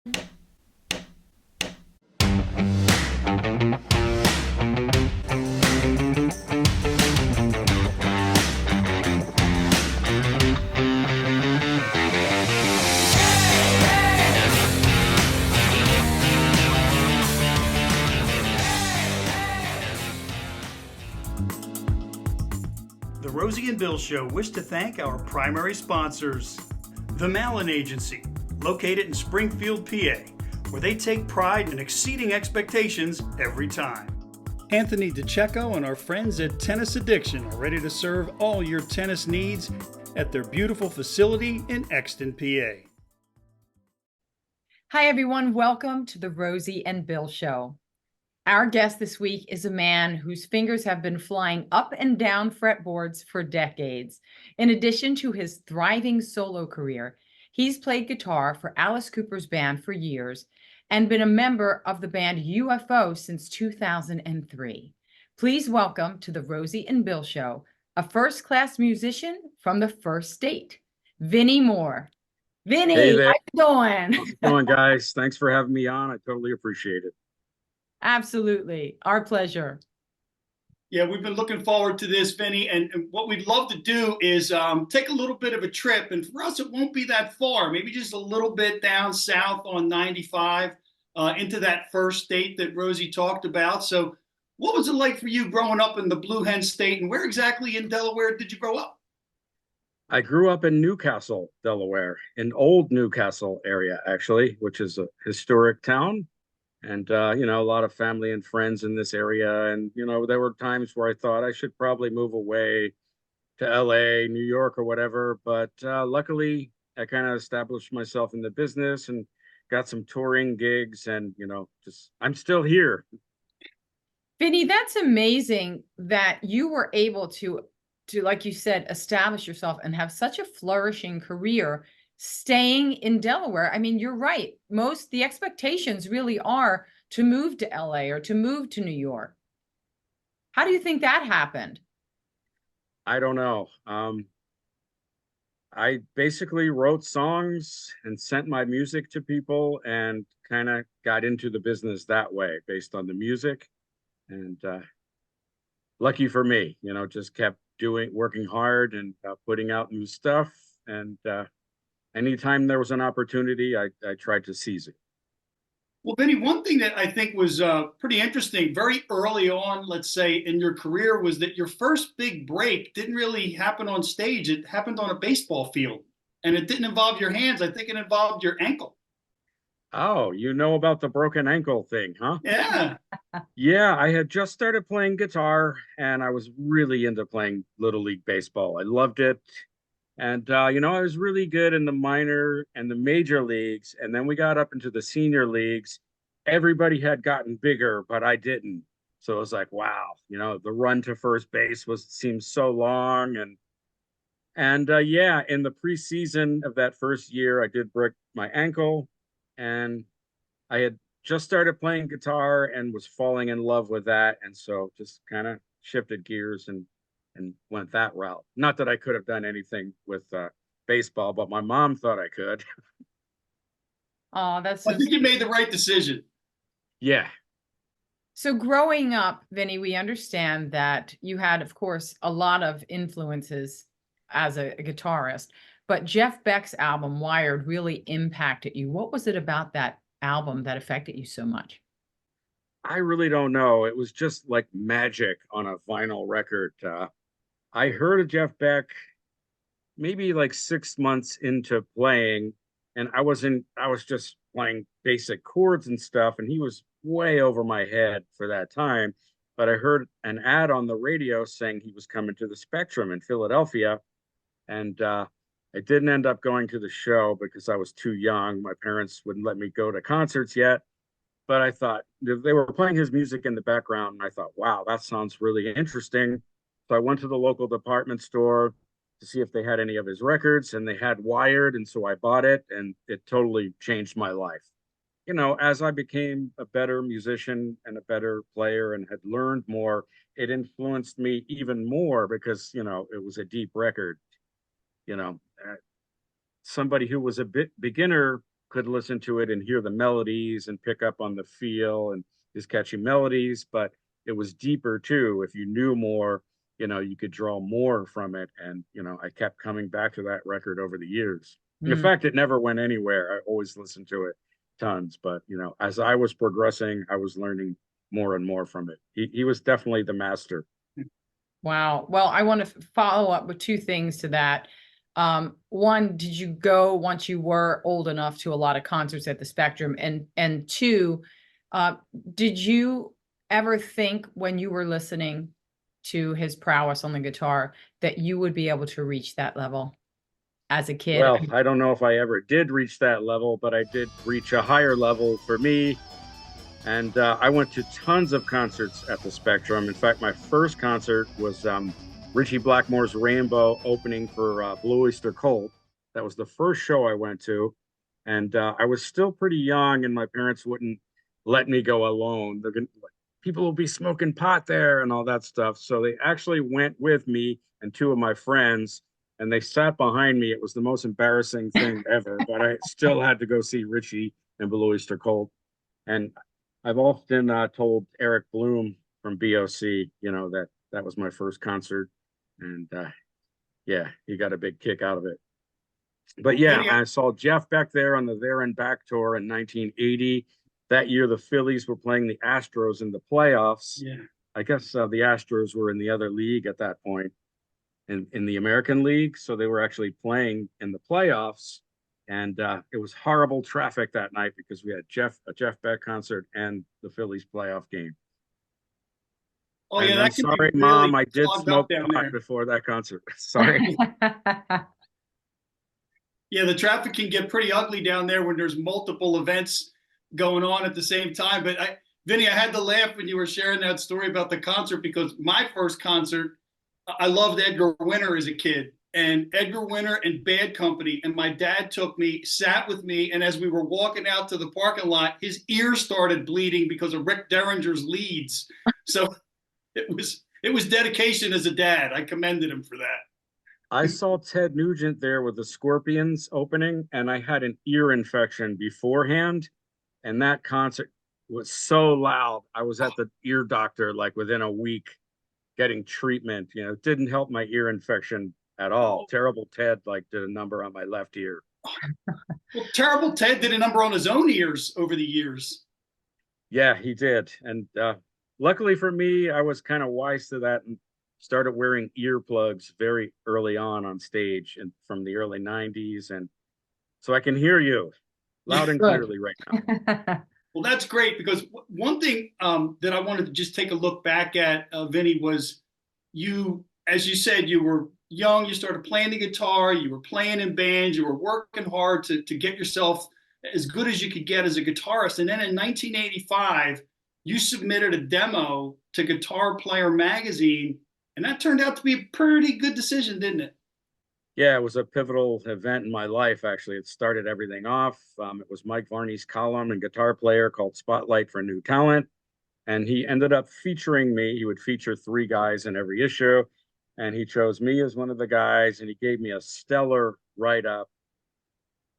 The Rosie and Bill Show wish to thank our primary sponsors. The Malin Agency, located in Springfield, PA, where they take pride in exceeding expectations every time. Anthony DeCecco and our friends at Tennis Addiction are ready to serve all your tennis needs at their beautiful facility in Exton, PA. Hi, everyone. Welcome to the Rosie and Bill Show. Our guest this week is a man whose fingers have been flying up and down fretboards for decades. In addition to his thriving solo career, he's played guitar for Alice Cooper's band for years and been a member of the band UFO since 2003. Please welcome to the Rosie and Bill Show a first-class musician from the first state, Vinnie Moore. Vinnie, hey there. how you doing? How's it going, guys? Thanks for having me on. I totally appreciate it. Absolutely. Our pleasure. Yeah, we've been looking forward to this, Vinnie. And what we'd love to do is take a little bit of a trip. And for us, it won't be that far, maybe just a little bit down south on 95 into that first state that Rosie talked about. So what was it like for you growing up in the Blue Hen State? And where exactly in Delaware did you grow up? I grew up in Newcastle, Delaware, in old Newcastle area, actually, which is a historic town. And, a lot of family and friends in this area. And, there were times where I thought I should probably move away to LA, New York, or whatever. But luckily, I kind of established myself in the business and got some touring gigs. And, I'm still here. Vinnie, that's amazing that you were able to, like you said, establish yourself and have such a flourishing career staying in Delaware. I mean, you're right. The expectations really are to move to LA or to move to New York. How do you think that happened? I don't know. I basically wrote songs and sent my music to people and kind of got into the business that way based on the music. And lucky for me, just kept working hard and putting out new stuff. And anytime there was an opportunity, I tried to seize it. Well, Vinnie, one thing that I think was pretty interesting very early on, let's say, in your career was that your first big break didn't really happen on stage. It happened on a baseball field. And it didn't involve your hands. I think it involved your ankle. Oh, you know about the broken ankle thing, huh? Yeah. Yeah, I had just started playing guitar and I was really into playing Little League Baseball. I loved it. And, I was really good in the minor and the major leagues. And then we got up into the senior leagues. Everybody had gotten bigger, but I didn't. So it was like, wow, the run to first base seemed so long. And yeah, in the preseason of that first year, I did break my ankle. And I had just started playing guitar and was falling in love with that. And so just kind of shifted gears and went that route. Not that I could have done anything with baseball, but my mom thought I could. Oh, that's so I think you made the right decision. Yeah. So growing up, Vinnie, we understand that you had, of course, a lot of influences as a guitarist, but Jeff Beck's album, Wired, really impacted you. What was it about that album that affected you so much? I really don't know. It was just like magic on a vinyl record. I heard of Jeff Beck maybe like 6 months into playing, and I was just playing basic chords and stuff, and he was way over my head for that time. But I heard an ad on the radio saying he was coming to the Spectrum in Philadelphia, and I didn't end up going to the show because I was too young. My parents wouldn't let me go to concerts yet. But I thought they were playing his music in the background, and I thought, wow, that sounds really interesting. So I went to the local department store to see if they had any of his records, and they had Wired, and so I bought it, and it totally changed my life. As I became a better musician and a better player and had learned more, it influenced me even more because, it was a deep record. Somebody who was a beginner could listen to it and hear the melodies and pick up on the feel and his catchy melodies, but it was deeper too. If you knew more, you could draw more from it. And, I kept coming back to that record over the years. In Mm. fact, it never went anywhere. I always listened to it tons, but, as I was progressing, I was learning more and more from it. He was definitely the master. Wow. Well, I want to follow up with two things to that. One, did you go once you were old enough to a lot of concerts at the Spectrum? And two, did you ever think when you were listening to his prowess on the guitar that you would be able to reach that level as a kid? Well, I don't know if I ever did reach that level, but I did reach a higher level for me. And I went to tons of concerts at the Spectrum. In fact, my first concert was Ritchie Blackmore's Rainbow opening for Blue Oyster Cult. That was the first show I went to. And I was still pretty young, and my parents wouldn't let me go alone. People will be smoking pot there and all that stuff. So they actually went with me and two of my friends, and they sat behind me. It was the most embarrassing thing ever, but I still had to go see Ritchie and Blue Oyster Cult. And I've often told Eric Bloom from BOC, that was my first concert, and yeah, he got a big kick out of it. But yeah, I saw Jeff Beck there on the There and Back tour in 1980. That year, the Phillies were playing the Astros in the playoffs. Yeah. I guess the Astros were in the other league at that point, in the American League, so they were actually playing in the playoffs. And it was horrible traffic that night because we had a Jeff Beck concert and the Phillies playoff game. Oh, And yeah, I'm that can be sorry, really Mom, I did clogged smoke up down pot there. before that concert. Sorry. Yeah, the traffic can get pretty ugly down there when there's multiple events going on at the same time. But Vinny, I had to laugh when you were sharing that story about the concert because my first concert, I loved Edgar Winter as a kid, and Edgar Winter and Bad Company. And my dad took me, sat with me, and as we were walking out to the parking lot, his ear started bleeding because of Rick Derringer's leads. So it was dedication as a dad. I commended him for that. I saw Ted Nugent there with the Scorpions opening, and I had an ear infection beforehand. And that concert was so loud. I was at the ear doctor like within a week getting treatment. It didn't help my ear infection at all. Terrible Ted did a number on my left ear. Well, Terrible Ted did a number on his own ears over the years. Yeah, he did. And luckily for me, I was kind of wise to that and started wearing earplugs very early on stage and from the early 90s. And so I can hear you loud and clearly right now. Well, that's great because one thing that I wanted to just take a look back at, Vinny, was you, as you said, you were young, you started playing the guitar, you were playing in bands, you were working hard to get yourself as good as you could get as a guitarist. And then in 1985, you submitted a demo to Guitar Player magazine, and that turned out to be a pretty good decision, didn't it? Yeah, it was a pivotal event in my life, actually. It started everything off. It was Mike Varney's column and Guitar Player called Spotlight for New Talent. And he ended up featuring me. He would feature three guys in every issue. And he chose me as one of the guys, and he gave me a stellar write-up.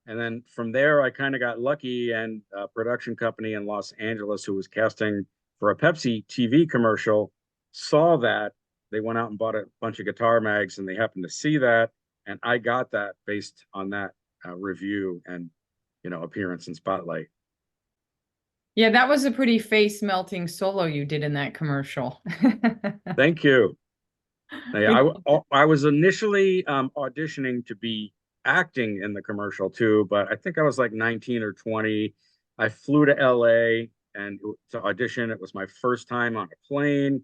And then from there, I kind of got lucky, and a production company in Los Angeles who was casting for a Pepsi TV commercial saw that. They went out and bought a bunch of guitar mags, and they happened to see that. And I got that based on that review and, appearance in Spotlight. Yeah, that was a pretty face melting solo you did in that commercial. Thank you. I was initially auditioning to be acting in the commercial too, but I think I was like 19 or 20. I flew to LA and to audition. It was my first time on a plane,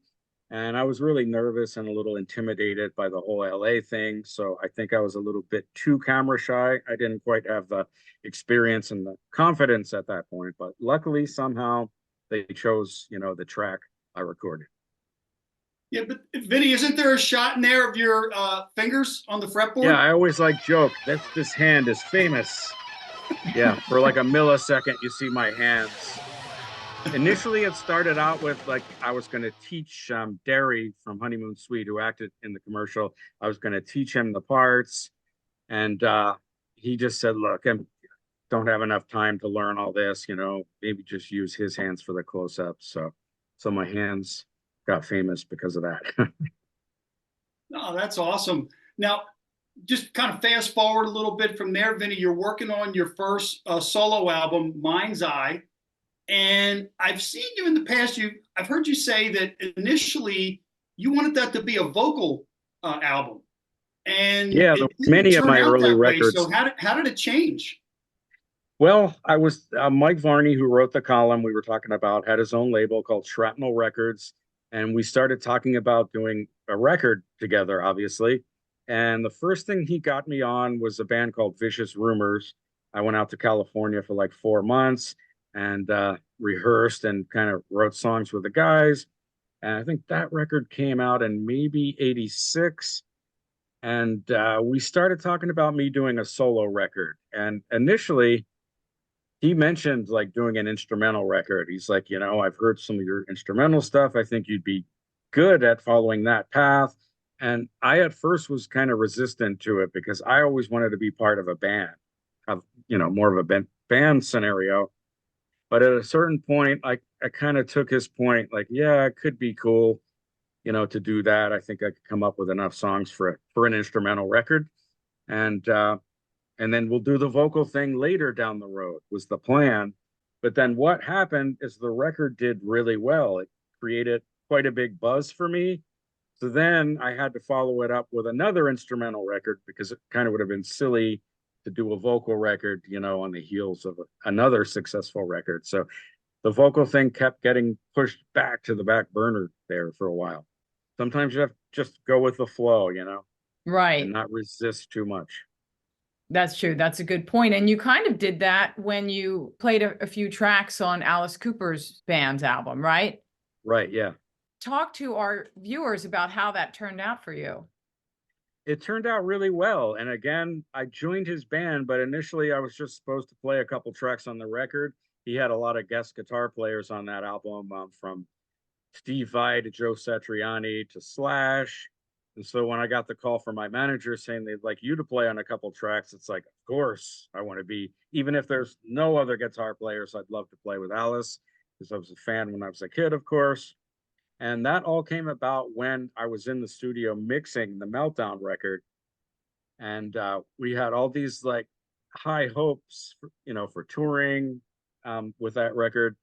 and I was really nervous and a little intimidated by the whole LA thing. So I think I was a little bit too camera shy. I didn't quite have the experience and the confidence at that point, but luckily somehow they chose, the track I recorded. Yeah, but Vinny, isn't there a shot in there of your fingers on the fretboard? Yeah, I always joke that this hand is famous. Yeah, for like a millisecond, you see my hands. Initially, it started out with I was going to teach Derry from Honeymoon Suite, who acted in the commercial. I was going to teach him the parts, and he just said, "Look, don't have enough time to learn all this, maybe just use his hands for the close-ups. So my hands got famous because of that. Oh, that's awesome. Now, just kind of fast forward a little bit from there, Vinny. You're working on your first solo album, Mind's Eye, and I've seen you in the past. I've heard you say that initially you wanted that to be a vocal album, and Yeah, it didn't many of turn my out early that way. records. So how did it change? Well, I was Mike Varney, who wrote the column we were talking about, had his own label called Shrapnel Records, and we started talking about doing a record together, obviously. And the first thing he got me on was a band called Vicious Rumors. I went out to California for like 4 months and rehearsed and kind of wrote songs with the guys. And I think that record came out in maybe '86. And we started talking about me doing a solo record. And initially, he mentioned like doing an instrumental record. He's like, I've heard some of your instrumental stuff. I think you'd be good at following that path. And I at first was kind of resistant to it because I always wanted to be part of a band, of more of a band scenario. But at a certain point, I kind of took his point, like, yeah, it could be cool, to do that. I think I could come up with enough songs for an instrumental record. And and then we'll do the vocal thing later down the road was the plan. But then what happened is the record did really well. It created quite a big buzz for me. So then I had to follow it up with another instrumental record because it kind of would have been silly to do a vocal record, on the heels of another successful record. So the vocal thing kept getting pushed back to the back burner there for a while. Sometimes you have to just go with the flow, and Right. not resist too much. That's true. That's a good point. And you kind of did that when you played a few tracks on Alice Cooper's band's album, right? Right. Yeah. Talk to our viewers about how that turned out for you. It turned out really well. And again, I joined his band, but initially I was just supposed to play a couple tracks on the record. He had a lot of guest guitar players on that album, from Steve Vai to Joe Satriani to Slash. And so when I got the call from my manager saying they'd like you to play on a couple tracks, it's like, of course, I want to be, even if there's no other guitar players, I'd love to play with Alice because I was a fan when I was a kid, of course. And that all came about when I was in the studio mixing the Meltdown record. And we had all these like high hopes, for touring with that record.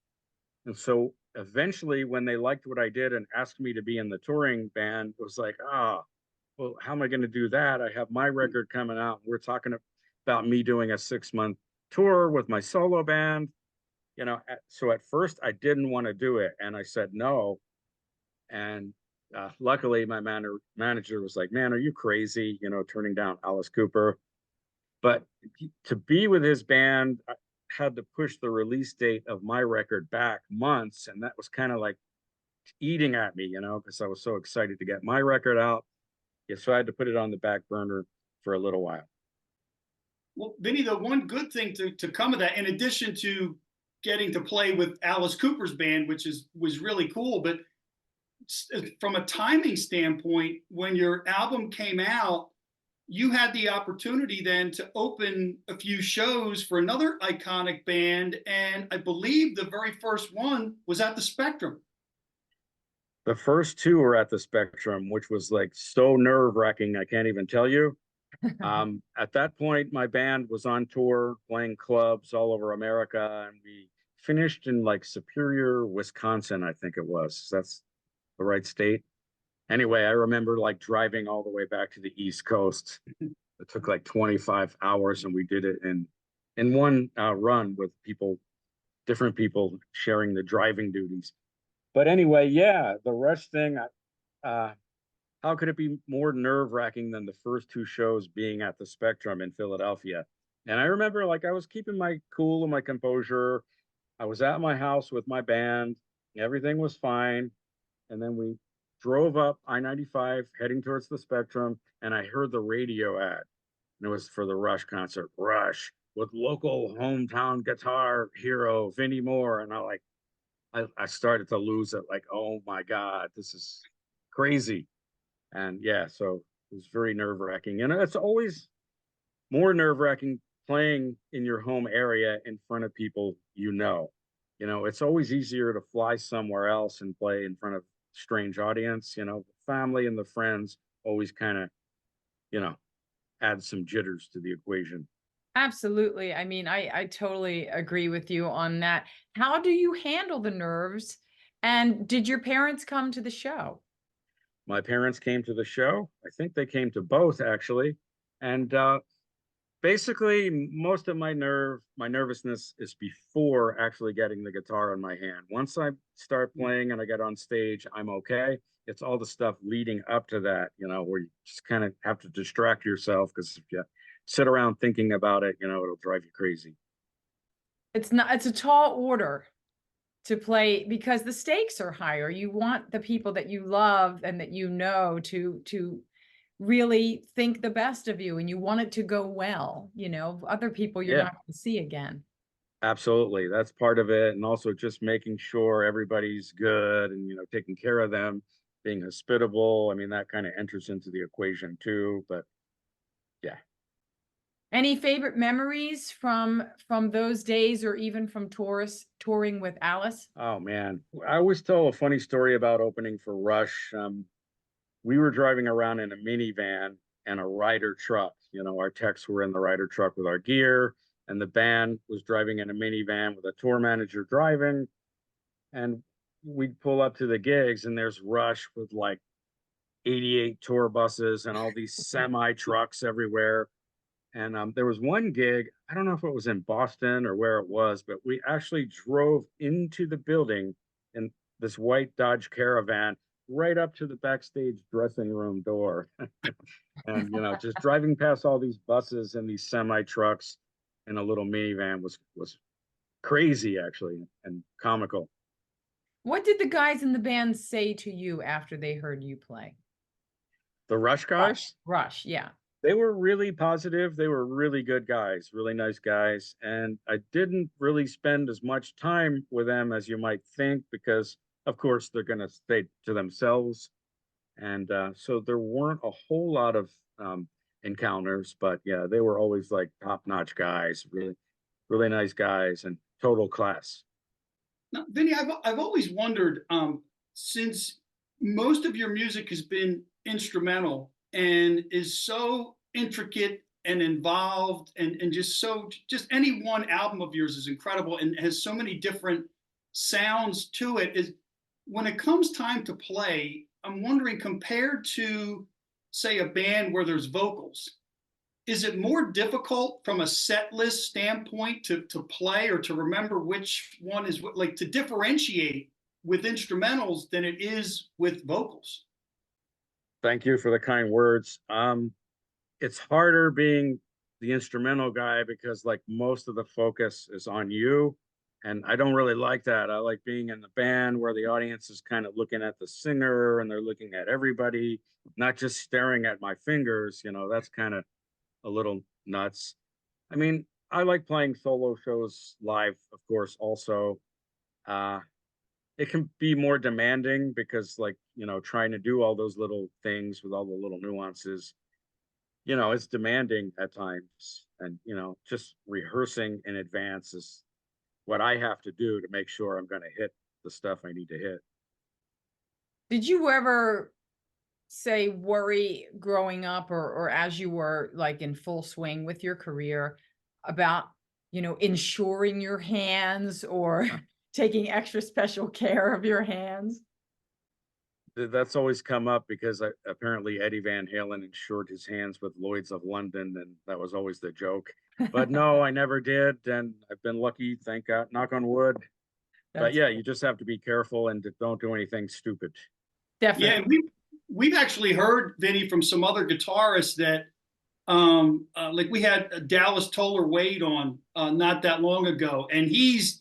And so eventually, when they liked what I did and asked me to be in the touring band, it was like, well, how am I going to do that? I have my record coming out. We're talking about me doing a 6-month tour with my solo band. So at first I didn't want to do it, and I said no. And luckily, my manager was like, "Man, are you crazy? Turning down Alice Cooper." But to be with his band, I had to push the release date of my record back months, and that was kind of like eating at me, because I was so excited to get my record out. Yeah, so I had to put it on the back burner for a little while. Well, Vinny, the one good thing to come of that, in addition to getting to play with Alice Cooper's band, which was really cool, but from a timing standpoint, when your album came out, you had the opportunity then to open a few shows for another iconic band. And I believe the very first one was at the Spectrum. The first two were at the Spectrum, which was like so nerve-wracking, I can't even tell you. At that point, my band was on tour playing clubs all over America, and we finished in like Superior, Wisconsin, I think it was. That's the right state. Anyway, I remember like driving all the way back to the East Coast. It took like 25 hours, and we did it in one run with different people sharing the driving duties. But anyway, yeah, the Rush thing. Uh, how could it be more nerve-wracking than the first two shows being at the Spectrum in Philadelphia? And I remember like I was keeping my cool and my composure. I was at my house with my band. Everything was fine. And then we drove up I-95 heading towards the Spectrum, and I heard the radio ad. And it was for the Rush concert, Rush with local hometown guitar hero Vinnie Moore. And I started to lose it, like, oh my God, this is crazy. And yeah, so it was very nerve-wracking. And it's always more nerve-wracking playing in your home area in front of people you know. You know, it's always easier to fly somewhere else and play in front of strange audience. You know, the family and the friends always kind of, you know, add some jitters to the equation. Absolutely. I mean, I totally agree with you on that. How do you handle the nerves? And did your parents come to the show? My parents came to the show. I think they came to both actually. And basically most of my nervousness is before actually getting the guitar in my hand. Once I start playing and I get on stage, I'm okay. It's all the stuff leading up to that, you know, where you just kind of have to distract yourself, because if you sit around thinking about it, you know, it'll drive you crazy. It's a tall order to play because the stakes are higher. You want the people that you love and that you know to really think the best of you, and you want it to go well. You know, other people you're Yeah, not going to see again. absolutely. That's part of it. And also just making sure everybody's good and, you know, taking care of them, being hospitable. I mean, that kind of enters into the equation too. But yeah. Any favorite memories from those days, or even from touring with Alice? Oh man. I always tell a funny story about opening for Rush. We were driving around in a minivan and a Ryder truck. You know, our techs were in the Ryder truck with our gear, and the band was driving in a minivan with a tour manager driving. And we'd pull up to the gigs, and there's Rush with like 88 tour buses and all these semi trucks everywhere. And there was one gig, I don't know if it was in Boston or where it was, but we actually drove into the building in this white Dodge Caravan right up to the backstage dressing room door. And, you know, just driving past all these buses and these semi trucks in a little minivan was crazy, actually, and comical. What did the guys in the band say to you after they heard you play? The Rush guys, Rush, yeah. they were really positive. They were really good guys, really nice guys. And I didn't really spend as much time with them as you might think, because, of course, they're going to stay to themselves. And so there weren't a whole lot of encounters, but yeah, they were always like top-notch guys, really, really nice guys, and total class. Now, Vinny, I've always wondered, since most of your music has been instrumental and is so intricate and involved, and just any one album of yours is incredible and has so many different sounds to it. Is when it comes time to play, I'm wondering, compared to say a band where there's vocals, is it more difficult from a set list standpoint to play or to remember which one is what, like to differentiate with instrumentals than it is with vocals? Thank you for the kind words. It's harder being the instrumental guy because like most of the focus is on you. And I don't really like that. I like being in the band where the audience is kind of looking at the singer and they're looking at everybody, not just staring at my fingers. You know, that's kind of a little nuts. I mean, I like playing solo shows live, of course, also. Uh, it can be more demanding because, like, you know, trying to do all those little things with all the little nuances, you know, it's demanding at times. And, you know, just rehearsing in advance is what I have to do to make sure I'm going to hit the stuff I need to hit. Did you ever say worry growing up, or as you were like in full swing with your career, about, you know, insuring your hands or taking extra special care of your hands? That's always come up because apparently Eddie Van Halen insured his hands with Lloyd's of London, and that was always the joke. But no, I never did, and I've been lucky, thank God, knock on wood. But That's yeah, you just have to be careful and don't do anything stupid. Yeah, and definitely. we've actually heard, Vinny, from some other guitarists that like we had Dallas Toller Wade on not that long ago, and he's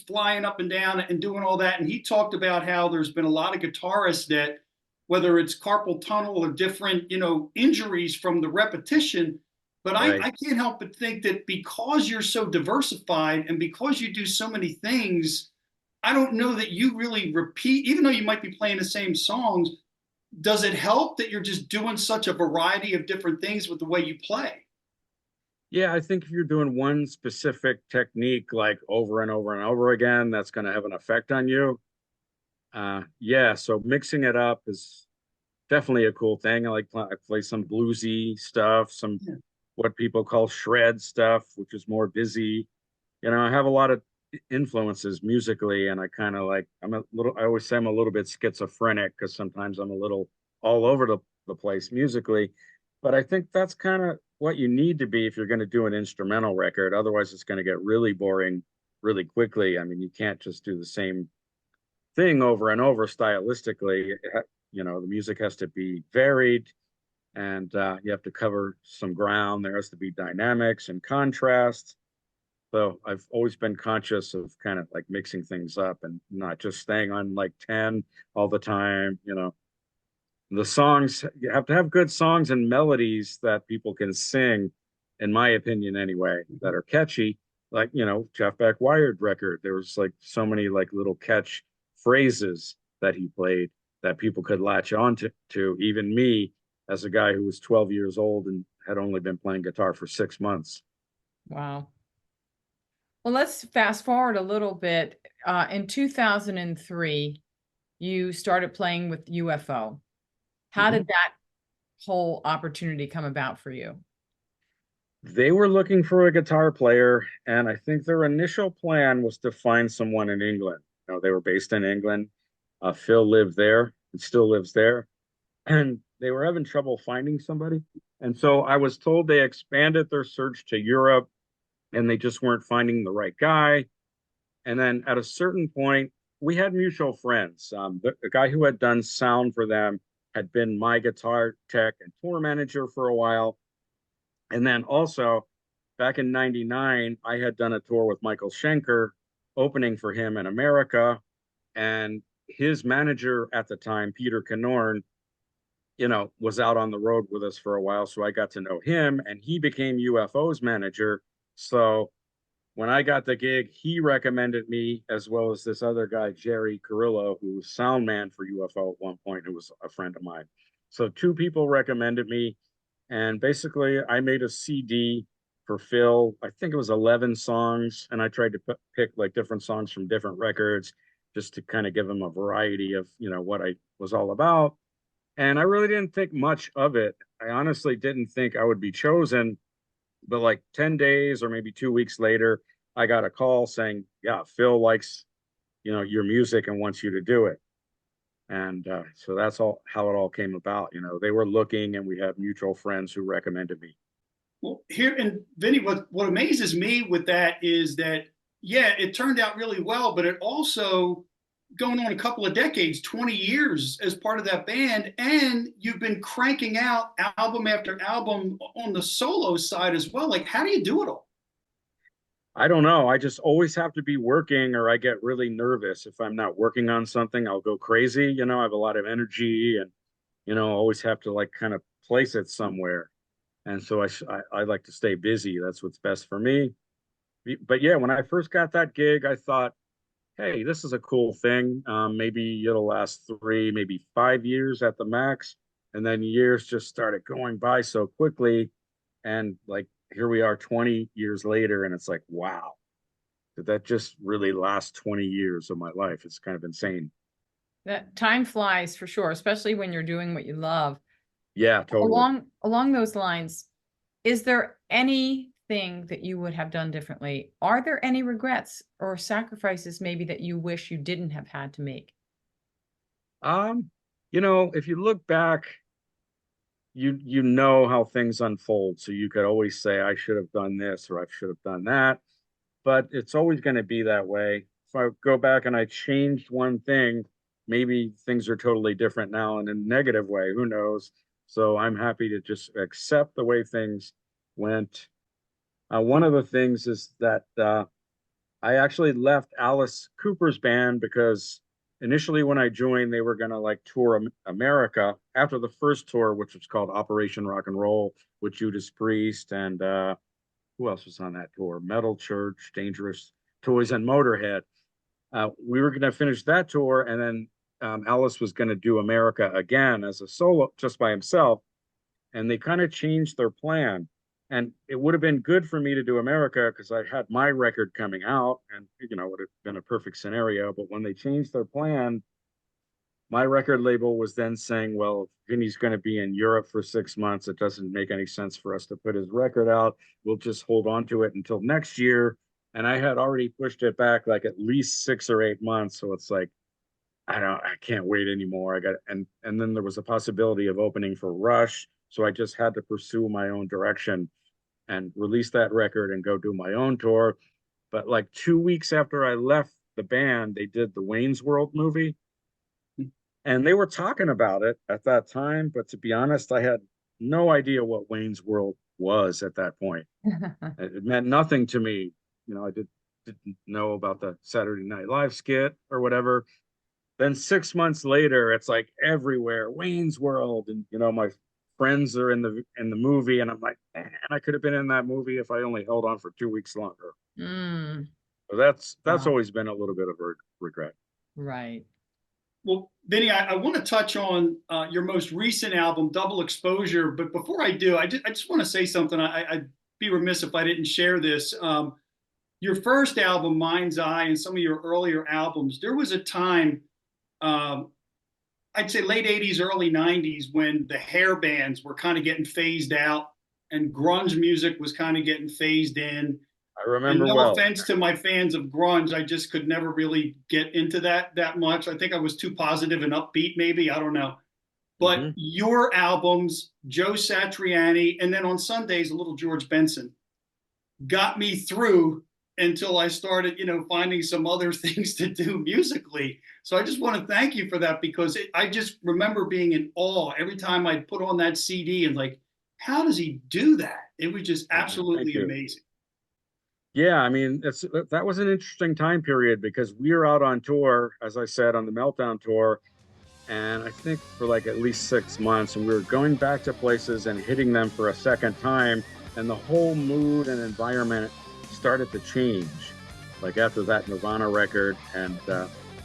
flying up and down and doing all that, and he talked about how there's been a lot of guitarists that, whether it's carpal tunnel or different injuries from the repetition, but Right. I can't help but think that because you're so diversified and because you do so many things, I don't know that you really repeat, even though you might be playing the same songs. Does it help that you're just doing such a variety of different things with the way you play? Yeah, I think if you're doing one specific technique like over and over and over again, that's going to have an effect on you. Yeah, so mixing it up is definitely a cool thing. I play some bluesy stuff, some Yeah. what people call shred stuff, which is more busy. I have a lot of influences musically, and I kind of like I always say I'm a little bit schizophrenic because sometimes I'm a little all over the place musically. But I think that's kind of what you need to be if you're going to do an instrumental record. Otherwise, it's going to get really boring really quickly. I mean, you can't just do the same thing over and over stylistically. The music has to be varied, and you have to cover some ground. There has to be dynamics and contrast. So I've always been conscious of kind of like mixing things up and not just staying on like 10 all the time. The songs, you have to have good songs and melodies that people can sing, in my opinion, anyway, that are catchy. Like, Jeff Beck Wired record, there was like so many like little catch phrases that he played that people could latch on to, even me as a guy who was 12 years old and had only been playing guitar for 6 months. Wow. Well, let's fast forward a little bit. In 2003, you started playing with UFO. How Mhm. did that whole opportunity come about for you? They were looking for a guitar player, and I think their initial plan was to find someone in England. They were based in England. Phil lived there and still lives there, and they were having trouble finding somebody. And so I was told they expanded their search to Europe, and they just weren't finding the right guy. And then at a certain point, we had mutual friends. The guy who had done sound for them had been my guitar tech and tour manager for a while. And then also back in '99, I had done a tour with Michael Schenker opening for him in America. And his manager at the time, Peter Knorn, was out on the road with us for a while. So I got to know him and he became UFO's manager. So when I got the gig, he recommended me as well as this other guy, Jerry Carrillo, who was sound man for UFO at one point, who was a friend of mine. So two people recommended me. And basically, I made a CD for Phil. I think it was 11 songs. And I tried to pick like different songs from different records just to kind of give him a variety of, what I was all about. And I really didn't think much of it. I honestly didn't think I would be chosen, but like 10 days or maybe 2 weeks later, I got a call saying, yeah, Phil likes, your music and wants you to do it. And so that's all how it all came about. They were looking and we had mutual friends who recommended me. Well, here and Vinny, what amazes me with that is that yeah, it turned out really well, but it also going on a couple of decades, 20 years as part of that band, and you've been cranking out album after album on the solo side as well. Like, how do you do it all? I don't know. I just always have to be working or I get really nervous. If I'm not working on something, I'll go crazy. I have a lot of energy and, always have to like kind of place it somewhere. And so I like to stay busy. That's what's best for me. But yeah, when I first got that gig, I thought, hey, this is a cool thing. Maybe it'll last 3, maybe 5 years at the max. And then years just started going by so quickly. And like here we are 20 years later, and it's like, wow, did that just really last 20 years of my life? It's kind of insane. That time flies for sure, especially when you're doing what you love. Yeah, totally. Along those lines, is there anything that you would have done differently? Are there any regrets or sacrifices maybe that you wish you didn't have had to make? Um, if you look back, you know how things unfold. So you could always say, I should have done this or I should have done that. But it's always going to be that way. If I go back and I changed one thing, maybe things are totally different now in a negative way. Who knows? So I'm happy to just accept the way things went. One of the things is that I actually left Alice Cooper's band because initially when I joined, they were going to like tour America after the first tour, which was called Operation Rock and Roll with Judas Priest and who else was on that tour? Metal Church, Dangerous Toys, and Motorhead. We were going to finish that tour, and then Alice was going to do America again as a solo, just by himself. And they kind of changed their plan. And it would have been good for me to do America because I had my record coming out, and it would have been a perfect scenario. But when they changed their plan, my record label was then saying, well, Vinny's going to be in Europe for 6 months. It doesn't make any sense for us to put his record out. We'll just hold on to it until next year. And I had already pushed it back like at least 6 or 8 months. So it's like, I can't wait anymore. And then there was a possibility of opening for Rush. So I just had to pursue my own direction and release that record and go do my own tour. But like 2 weeks after I left the band, they did the Wayne's World movie. And they were talking about it at that time. But to be honest, I had no idea what Wayne's World was at that point. It meant nothing to me. I didn't know about the Saturday Night Live skit or whatever. Then 6 months later, it's like everywhere, Wayne's World, and my friends are in the movie, and I'm like, man, I could have been in that movie if I only held on for 2 weeks longer. Mm, So that's wow. always been a little bit of a regret. Right. Well, Vinny, I want to touch on your most recent album, Double Exposure. But before I do, I just want to say something. I'd be remiss if I didn't share this. Your first album, Mind's Eye, and some of your earlier albums, there was a time, I'd say late 80s, early 90s, when the hair bands were kind of getting phased out and grunge music was kind of getting phased in. I remember And no well. offense to my fans of grunge, I just could never really get into that much. I think I was too positive and upbeat, maybe. I don't know. But your albums, Joe Satriani, and then on Sundays, a little George Benson, got me through until I started, finding some other things to do musically. So I just want to thank you for that, because I just remember being in awe every time I put on that CD and like, how does he do that? It was just absolutely amazing. Yeah, I mean, that was an interesting time period because we were out on tour, as I said, on the Meltdown tour, and I think for like at least 6 months, and we were going back to places and hitting them for a second time, and the whole mood and environment started to change. Like after that Nirvana record, and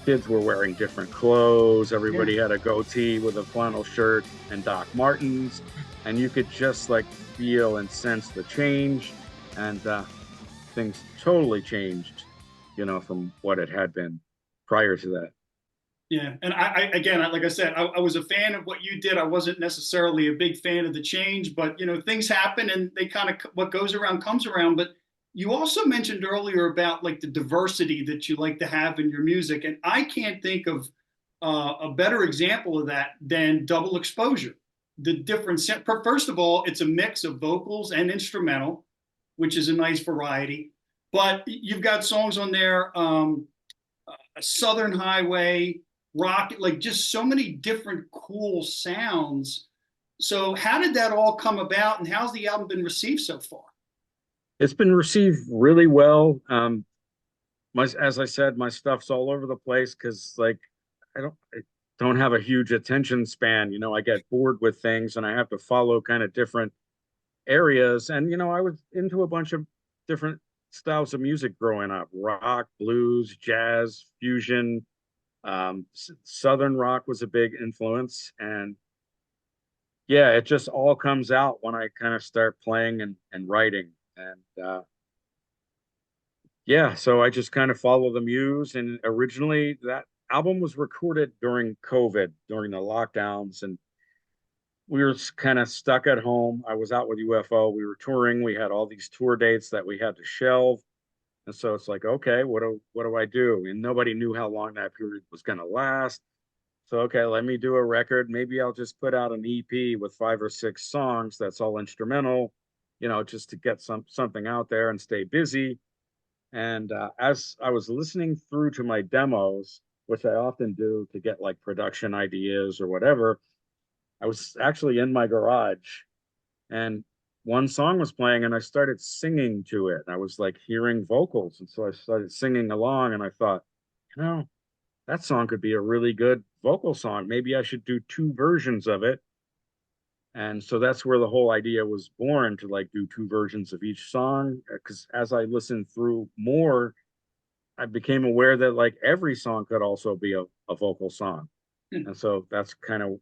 kids were wearing different clothes. Everybody had a goatee with a flannel shirt and Doc Martens, and you could just like feel and sense the change, and things totally changed, from what it had been prior to that. Yeah, and I again, like I said, I was a fan of what you did. I wasn't necessarily a big fan of the change, but things happen, and they kind of, what goes around comes around. But you also mentioned earlier about like the diversity that you like to have in your music, and I can't think of a better example of that than Double Exposure. The different, first of all, it's a mix of vocals and instrumental, which is a nice variety. But you've got songs on there, Southern Highway, rock, like just so many different cool sounds. So how did that all come about, and how's the album been received so far? It's been received really well. As I said, my stuff's all over the place because like I don't have a huge attention span. I get bored with things and I have to follow kind of different areas. And I was into a bunch of different styles of music growing up: rock, blues, jazz, fusion. Southern rock was a big influence, and yeah, it just all comes out when I kind of start playing and writing. And yeah, so I just kind of follow the muse. And originally that album was recorded during COVID, during the lockdowns, and we were kind of stuck at home. I was out with UFO. We were touring. We had all these tour dates that we had to shelve. And so it's like, okay, what do I do? And nobody knew how long that period was going to last. So, okay, let me do a record. Maybe I'll just put out an EP with 5 or 6 songs that's all instrumental, just to get something out there and stay busy. And as I was listening through to my demos, which I often do to get like production ideas or whatever, I was actually in my garage, and one song was playing and I started singing to it. And I was like hearing vocals. And so I started singing along, and I thought, that song could be a really good vocal song. Maybe I should do 2 versions of it. And so that's where the whole idea was born, to like do 2 versions of each song. Because as I listened through more, I became aware that like every song could also be a vocal song. And so that's kind of,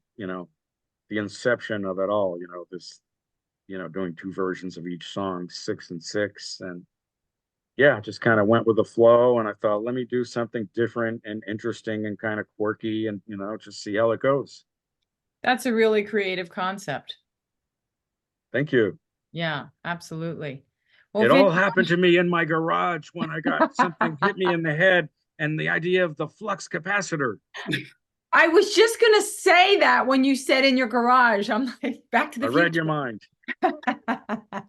the inception of it all, this doing two versions of each song, 6 and 6. And yeah, just kind of went with the flow. And I thought, let me do something different and interesting and kind of quirky and, just see how it goes. That's a really creative concept. Thank you. Yeah, absolutely. Well, It all Vinnie, happened to me in my garage when I got something hit me in the head, and the idea of the flux capacitor. I was just going to say that when you said in your garage. I'm like, Back to the I Future. read your mind.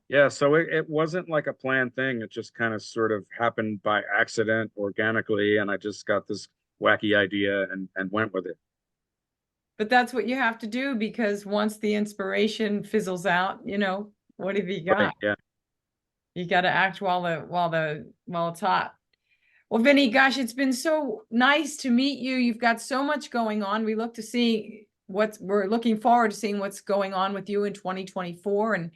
Yeah, so it wasn't like a planned thing. It just kind of sort of happened by accident, organically, and I just got this wacky idea and went with it. But that's what you have to do, because once the inspiration fizzles out, what have you got? Right, yeah. You got to act while it's hot. Well, Vinnie, gosh, it's been so nice to meet you. You've got so much going on. We're looking forward to seeing what's going on with you in 2024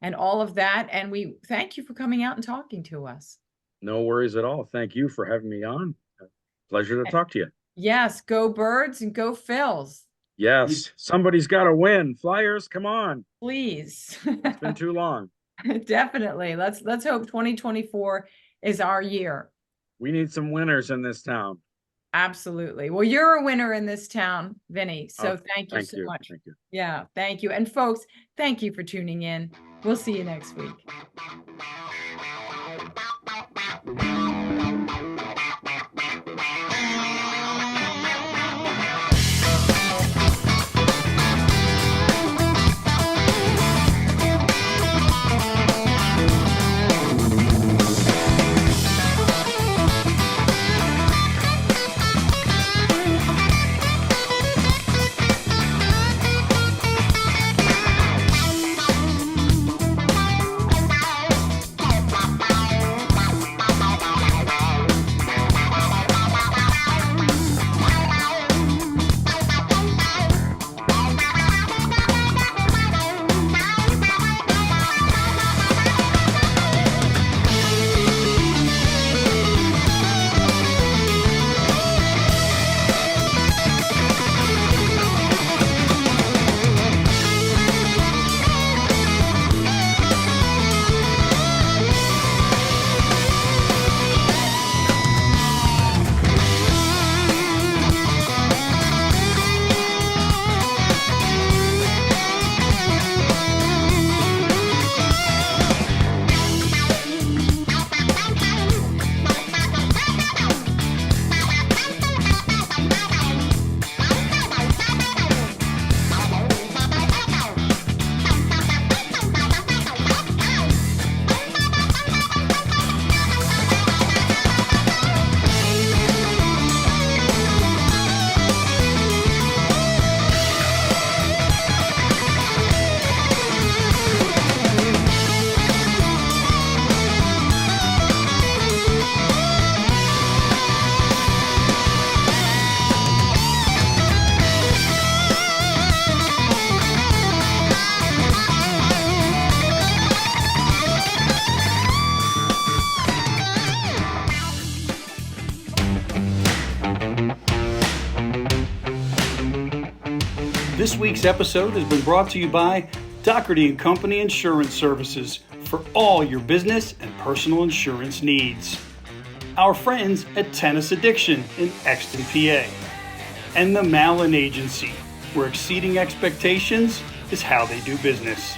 and all of that. And we thank you for coming out and talking to us. No worries at all. Thank you for having me on. Pleasure to talk to you. Yes, go Birds and go Phils. Yes, somebody's got to win. Flyers, come on. Please. It's been too long. Definitely. Let's hope 2024 is our year. We need some winners in this town. Absolutely. Well, you're a winner in this town, Vinnie. So thank you so much. Thank you. Yeah, thank you. And folks, thank you for tuning in. We'll see you next week. This week's episode has been brought to you by Doherty & Company Insurance Services for all your business and personal insurance needs. Our friends at Tennis Addiction in Exton, PA. And the Malin Agency, where exceeding expectations is how they do business.